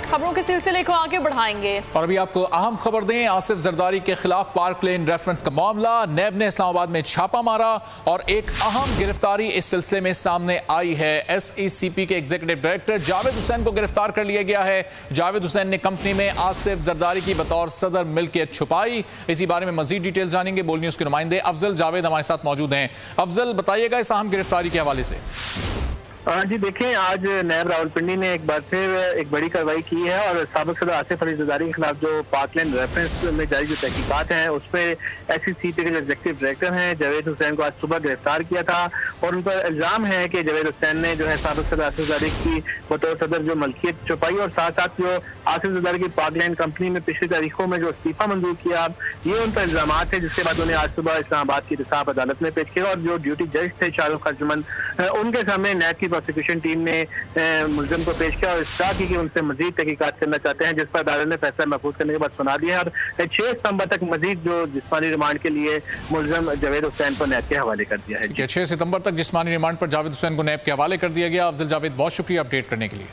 खबरों के सिलसिले को आगे बढ़ाएंगे और अभी आपको अहम खबर दें, आसिफ जरदारी के खिलाफ पार्क लेन रेफरेंस का मामला, नैब ने इस्लामाबाद में छापा मारा और एक अहम गिरफ्तारी इस सिलसिले में सामने आई है। SECP के एग्जीक्यूटिव डायरेक्टर जावेद हुसैन को गिरफ्तार कर लिया गया है। जावेद हुसैन ने कंपनी में आसिफ जरदारी की बतौर सदर मिल्कियत छुपाई। इसी बारे में मजीद डिटेल जानेंगे। बोल न्यूज के नुमाइंदे अफजल जावेद हमारे साथ मौजूद हैं। अफजल, बताइएगा इस अहम गिरफ्तारी के हवाले से। जी देखें, आज नैब रावलपिंडी ने एक बार फिर एक बड़ी कार्रवाई की है और साबिक सदर आसिफ अली जरदारी के खिलाफ जो पार्कलैंड रेफरेंस में जारी जो तहकीकात हैं उस पर SECP के जो एग्जीक्यूटिव डायरेक्टर हैं जावेद हुसैन को आज सुबह गिरफ्तार किया था और उन पर इल्जाम है कि जावेद हुसैन ने जो है साबिक सदर आसिफ जरदारी की बतौर सदर जो मलकियत छुपाई और साथ साथ जो आसिफ जरदारी की पार्कलैंड कंपनी में पिछली तारीखों में जो इस्तीफा मंजूर किया, ये उन पर इल्जाम है। जिसके बाद उन्हें आज सुबह इस्लामाबाद की इंसाफ अदालत में पेश किया और जो ड्यूटी जज थे शाहरुख अर्जुमन, उनके सामने नैब की प्रोसिक्यूशन टीम ने मुलजिम को पेश किया और इस्ता की कि उनसे मजीद तहकीकात करना चाहते हैं, जिस पर अदालत ने फैसला महफूज करने के बाद सुना दिया है और 6 सितंबर तक मजीद जो जिस्मानी रिमांड के लिए मुलजिम जावेद हुसैन को नैब के हवाले कर दिया है। 6 सितंबर तक जिस्मानी रिमांड पर जावेद हुसैन को नैब के हवाले कर दिया गया। अफजल जावेद, बहुत शुक्रिया अपडेट करने के लिए।